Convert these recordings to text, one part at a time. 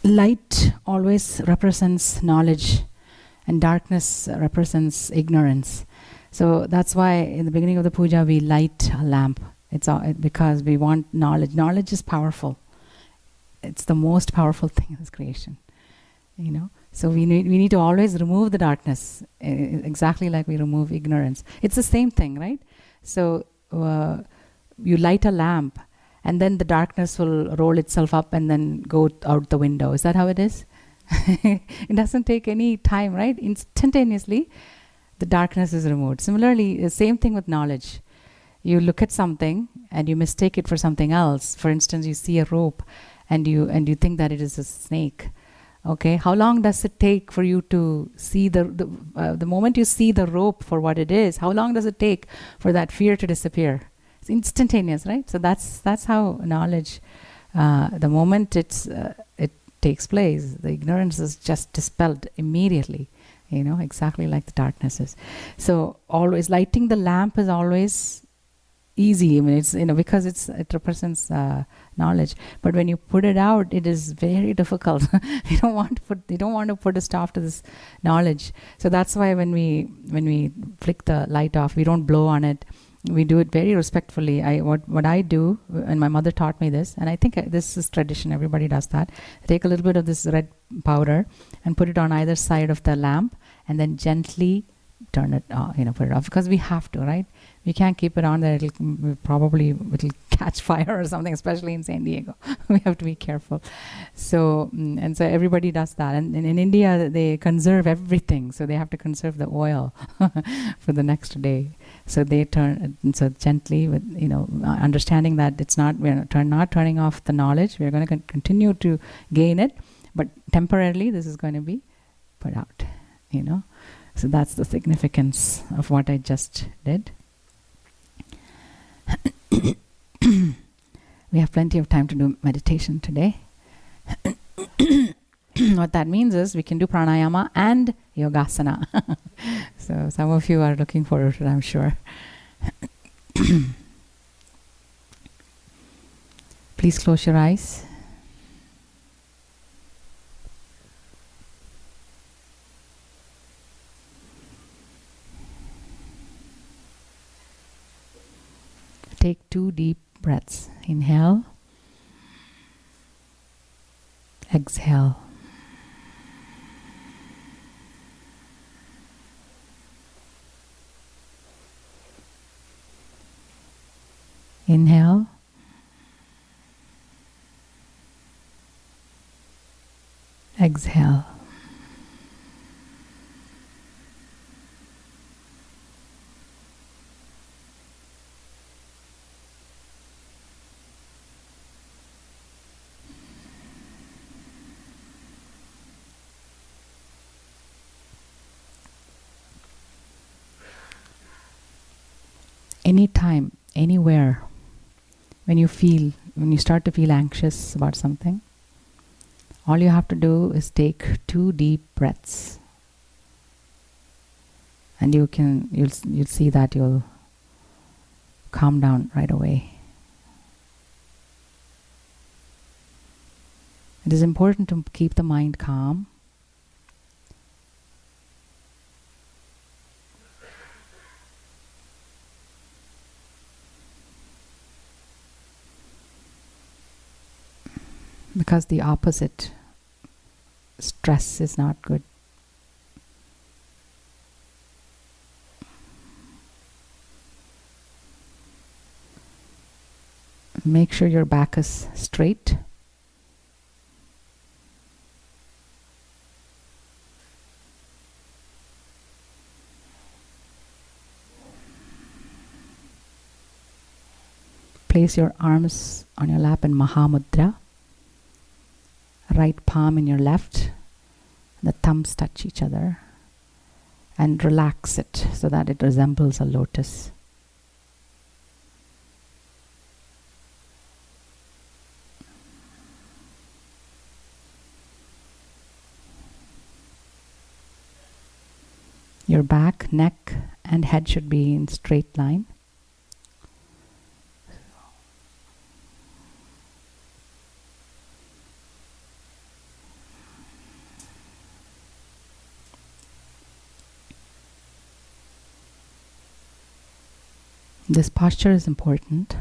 light always represents knowledge and darkness represents ignorance. So that's why in the beginning of the puja we light a lamp. It's because we want knowledge. Knowledge is powerful. It's the most powerful thing in this creation. So we need to always remove the darkness, exactly like we remove ignorance. It's the same thing, right? So you light a lamp, and then the darkness will roll itself up and then go out the window. Is that how it is? It doesn't take any time, right? Instantaneously, the darkness is removed. Similarly, the same thing with knowledge. You look at something and you mistake it for something else. For instance, you see a rope and you think that it is a snake. Okay, how long does it take for you to see the moment you see the rope for what it is? How long does it take for that fear to disappear? It's instantaneous, right? So that's how knowledge. The moment it takes place, the ignorance is just dispelled immediately. Exactly like the darkness is. So always lighting the lamp is always easy. I mean, it's because it represents knowledge. But when you put it out, it is very difficult. You don't want to put a stop to this knowledge. So that's why when we flick the light off, we don't blow on it. We do it very respectfully. What I do, and my mother taught me this, and I think this is tradition. Everybody does that. I take a little bit of this red powder and put it on either side of the lamp, and then gently turn it, put it off, because we have to, right? We can't keep it on there. It'll catch fire or something, especially in San Diego. We have to be careful. So everybody does that. And in India, they conserve everything. So they have to conserve the oil for the next day. So they so gently, with understanding that we're not turning off the knowledge. We're going to continue to gain it, but temporarily this is going to be put out. So that's the significance of what I just did. We have plenty of time to do meditation today. What that means is we can do pranayama and yogasana. So some of you are looking forward to it, I'm sure. Please close your eyes. Take 2 deep breaths. Inhale. Exhale. Inhale. Exhale. Anytime, anywhere, when you start to feel anxious about something, all you have to do is take 2 deep breaths, and you'll see that you'll calm down right away. It is important to keep the mind calm. Because the opposite, stress, is not good. Make sure your back is straight. Place your arms on your lap in Mahamudra. Right palm in your left, the thumbs touch each other, and relax it so that it resembles a lotus. Your back, neck, and head should be in straight line. This posture is important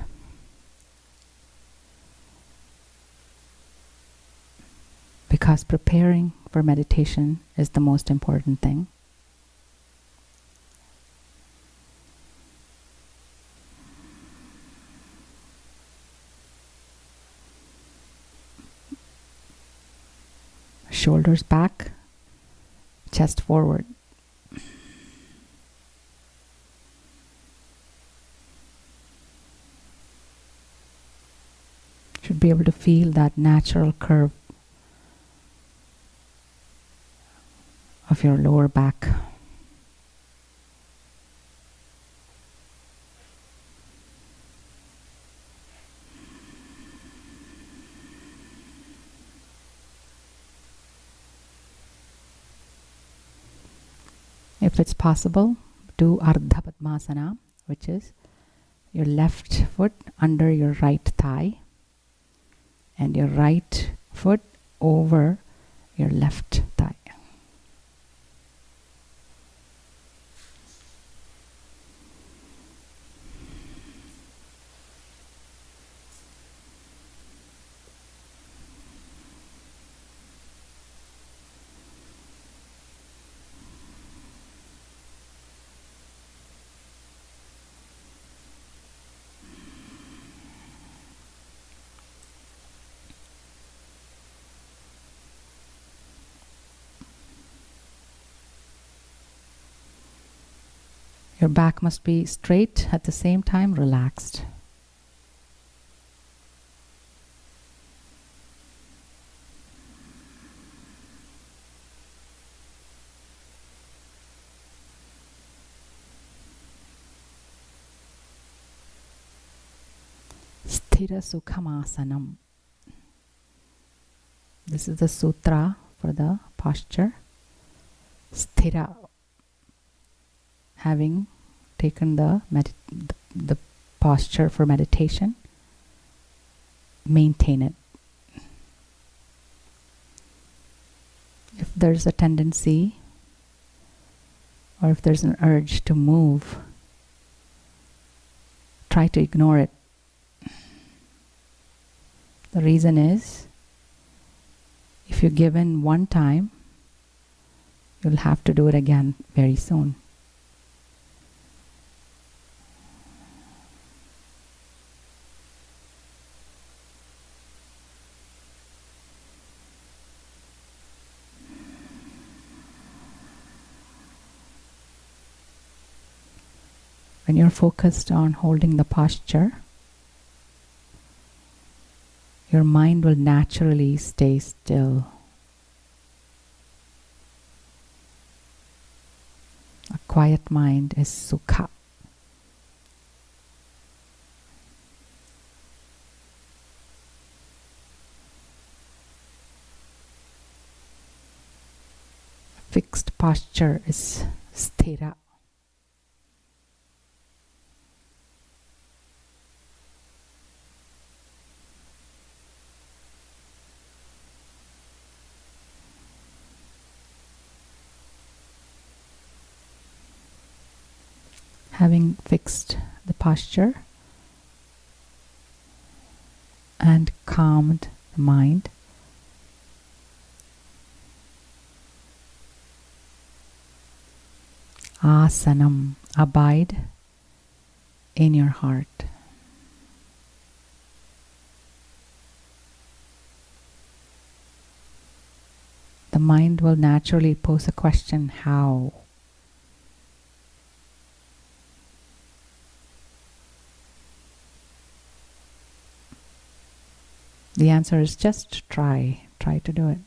because preparing for meditation is the most important thing. Shoulders back, chest forward. Should be able to feel that natural curve of your lower back. If it's possible, do Ardha Padmasana, which is your left foot under your right thigh and your right foot over your left thigh. Your back must be straight, at the same time relaxed. Sthira Sukhamasanam. This is the sutra for the posture. Sthira. Having taken the posture for meditation, maintain it. If there's a tendency or if there's an urge to move, try to ignore it. The reason is, if you give in one time, you'll have to do it again very soon. When you're focused on holding the posture, your mind will naturally stay still. A quiet mind is sukha. Fixed posture is sthira. Having fixed the posture and calmed the mind, asanam, abide in your heart. The mind will naturally pose a question, how? The answer is just try to do it.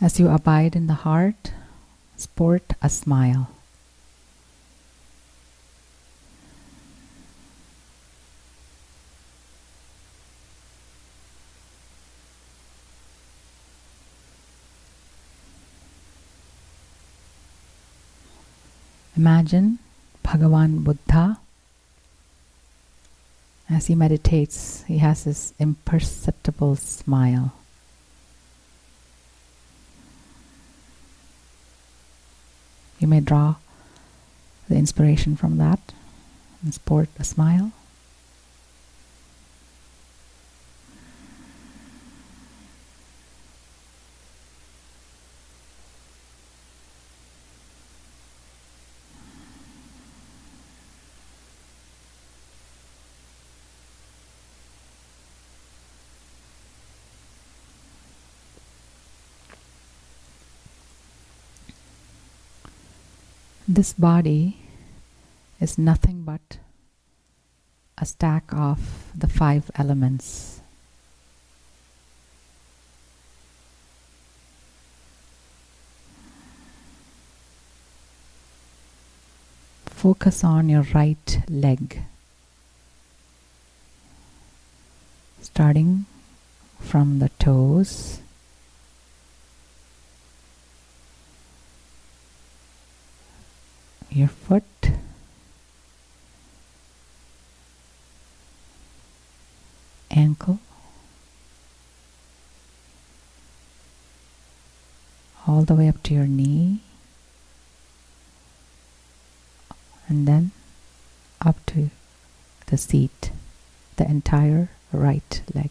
As you abide in the heart, sport a smile. Imagine Bhagavan Buddha. As he meditates, he has this imperceptible smile. You may draw the inspiration from that and sport a smile. This body is nothing but a stack of the 5 elements. Focus on your right leg, starting from the toes, your foot, ankle, all the way up to your knee, and then up to the seat, the entire right leg.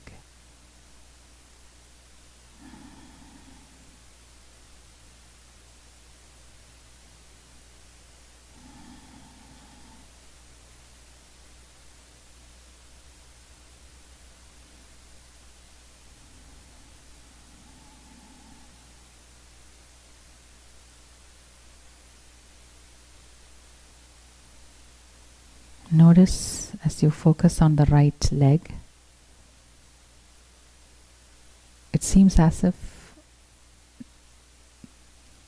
Notice as you focus on the right leg, it seems as if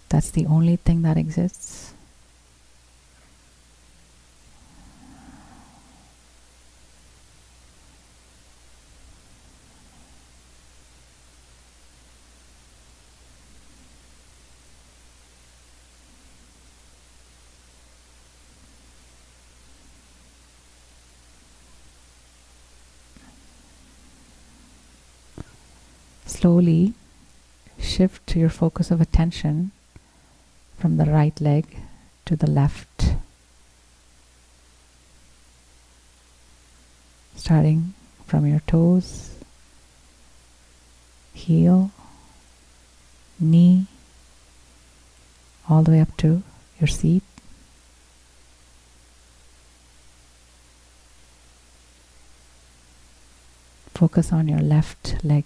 that's the only thing that exists. Slowly shift your focus of attention from the right leg to the left, starting from your toes, heel, knee, all the way up to your seat. Focus on your left leg.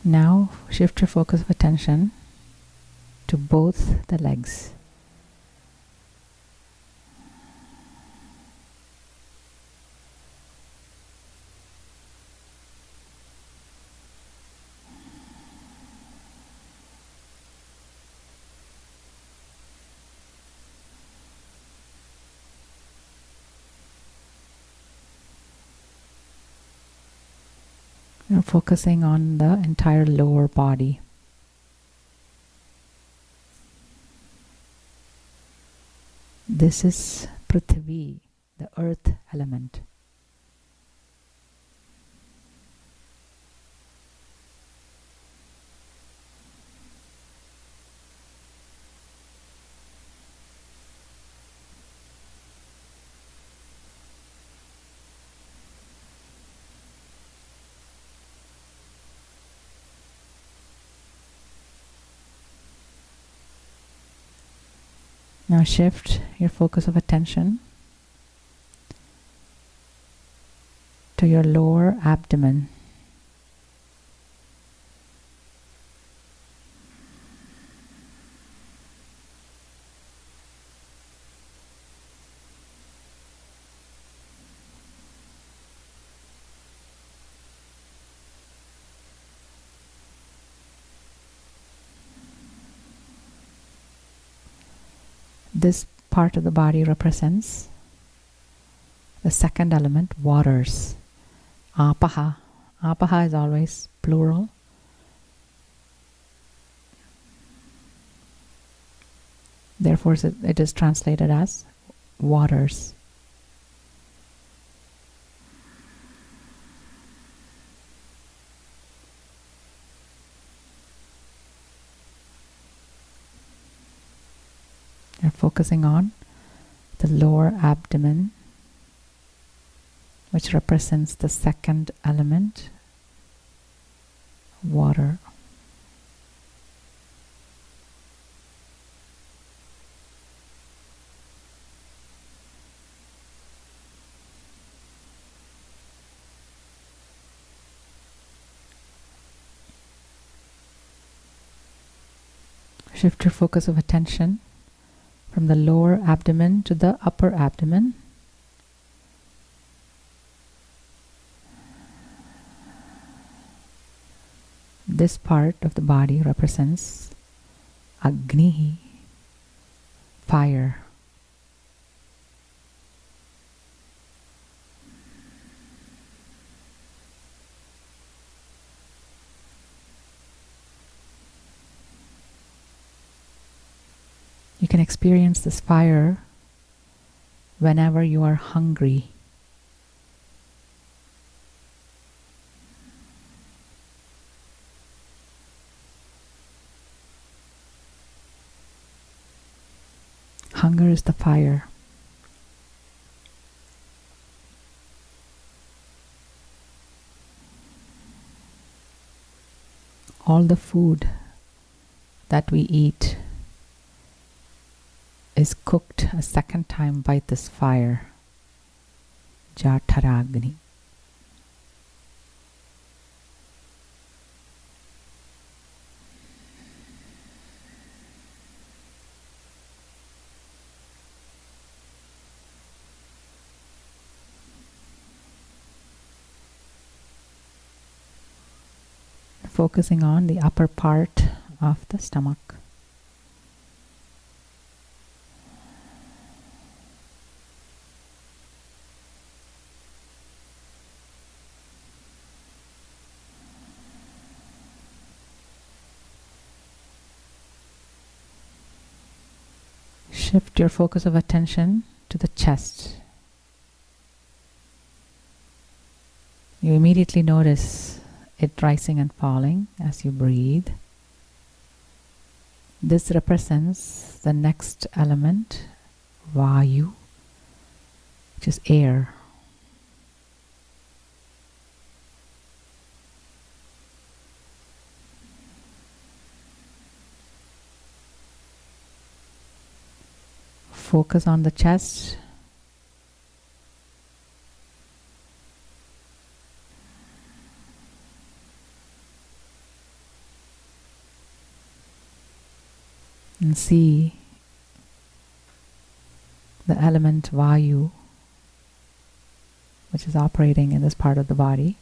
Now shift your focus of attention to both the legs. You're focusing on the entire lower body. This is Prithvi, the earth element. Now shift your focus of attention to your lower abdomen. This part of the body represents the second element, waters. Apaha. Apaha is always plural. Therefore, it is translated as waters. You're focusing on the lower abdomen, which represents the second element, water. Shift your focus of attention from the lower abdomen to the upper abdomen. This part of the body represents Agni, fire. You can experience this fire whenever you are hungry. Hunger is the fire. All the food that we eat is cooked a second time by this fire, Jataragni. Focusing on the upper part of the stomach. Shift your focus of attention to the chest. You immediately notice it rising and falling as you breathe. This represents the next element, Vayu, which is air. Focus on the chest. And see the element Vayu, which is operating in this part of the body.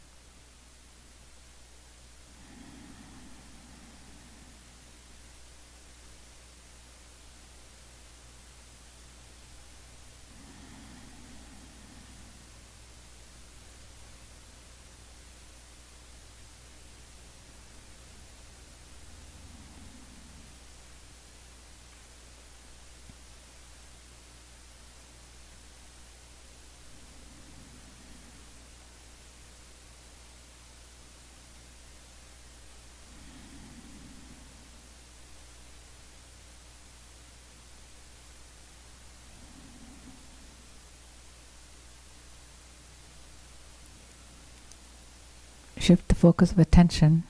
Shift the focus of attention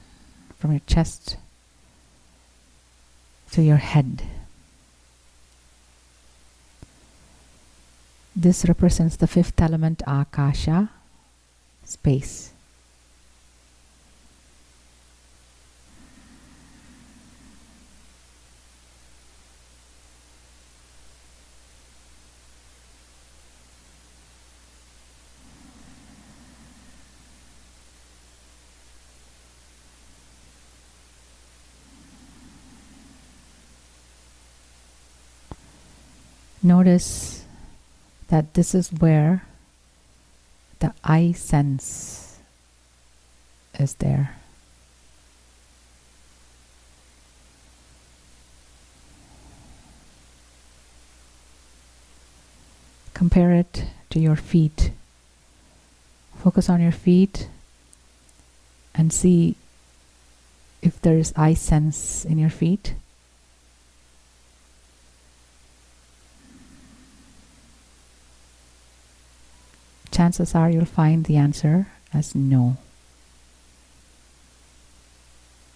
from your chest to your head. This represents the fifth element, Akasha, space. Notice that this is where the I sense is there. Compare it to your feet. Focus on your feet and see if there is I sense in your feet. Chances are you'll find the answer as no.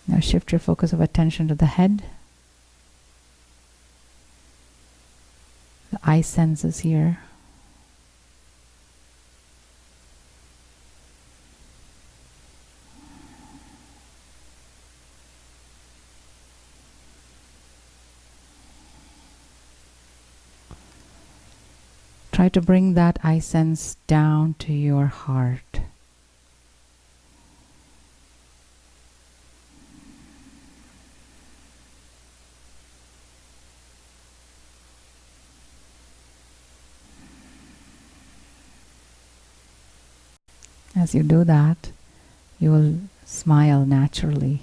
Now shift your focus of attention to the head. The I sense is here. Try to bring that I sense down to your heart. As you do that, you will smile naturally.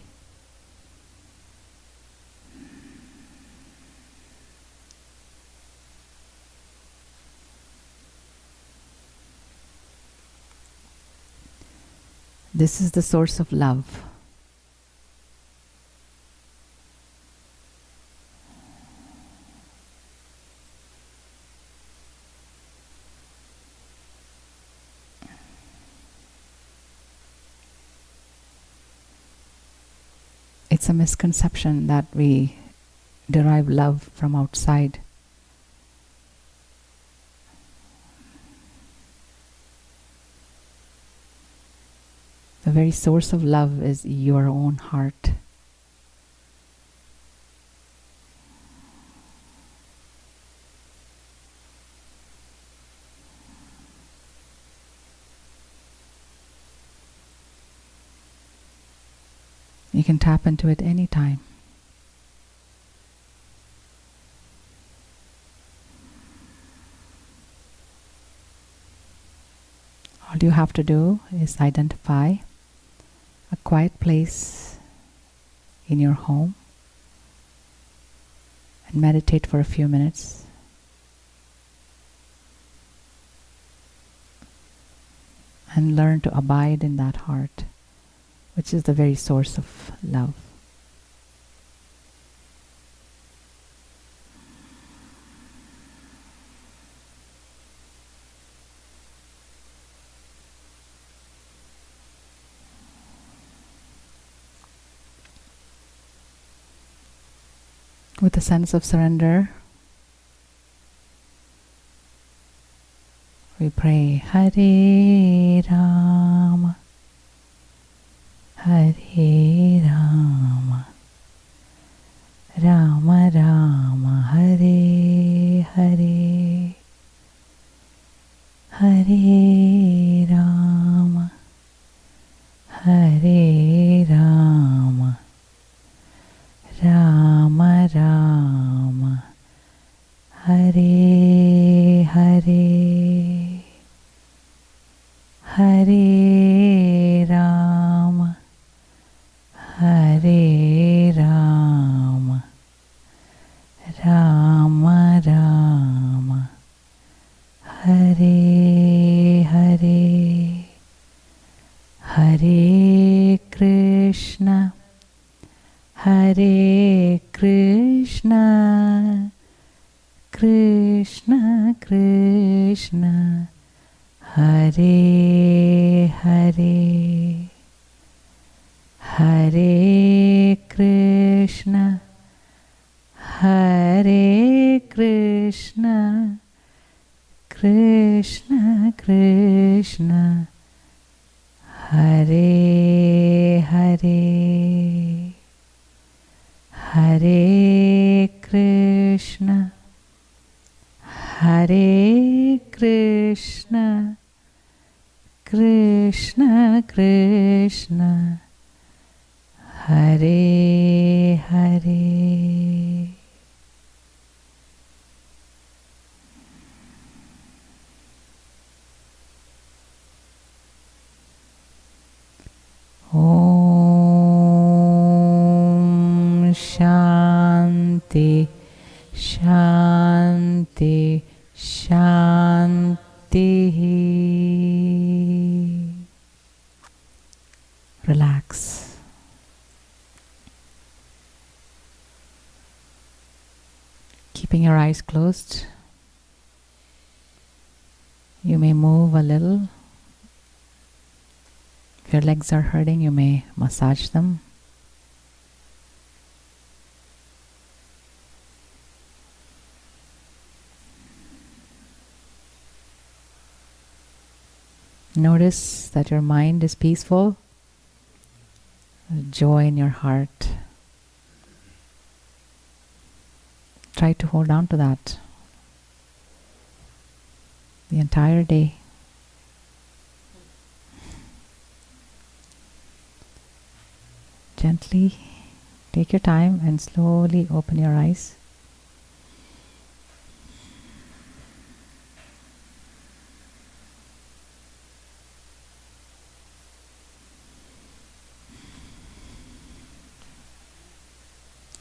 This is the source of love. It's a misconception that we derive love from outside. The very source of love is your own heart. You can tap into it anytime. All you have to do is identify a quiet place in your home and meditate for a few minutes. And learn to abide in that heart, which is the very source of love. With a sense of surrender, we pray Hare Rama, Hare Rama, Rama Rama, Hare Hare, Hare Rama, Hare Rama, Rama Rama, Hare Hare, Hare Rama, Hare Rama, Rama Rama, Hare Hare, Hare Krishna, Hare Krishna, Krishna Krishna, Hare Hare, Hare Krishna, Hare Krishna, Krishna Krishna Hare Hare Hare Krishna Hare Krishna Krishna Krishna Hare Hare. Om Shanti Shanti Shanti. Relax. Keeping your eyes closed, you may move a little. If your legs are hurting, you may massage them. Notice that your mind is peaceful, joy in your heart. Try to hold on to that the entire day. Gently take your time and slowly open your eyes.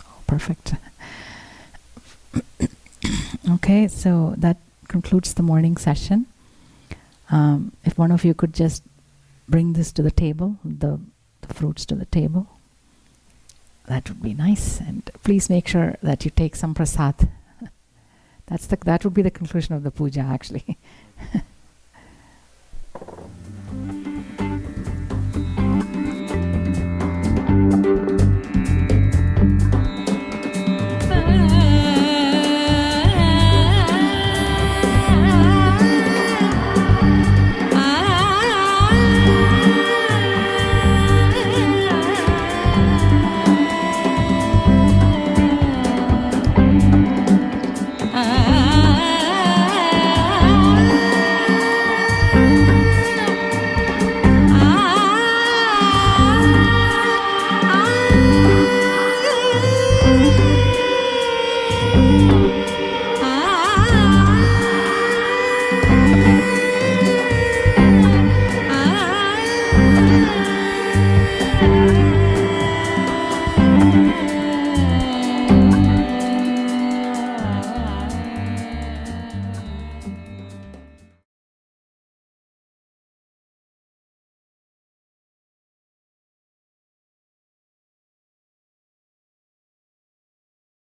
Oh, perfect. Okay, so that concludes the morning session. If one of you could just bring this to the table, the fruits to the table, that would be nice. And please make sure that you take some prasad. That would be the conclusion of the puja, actually.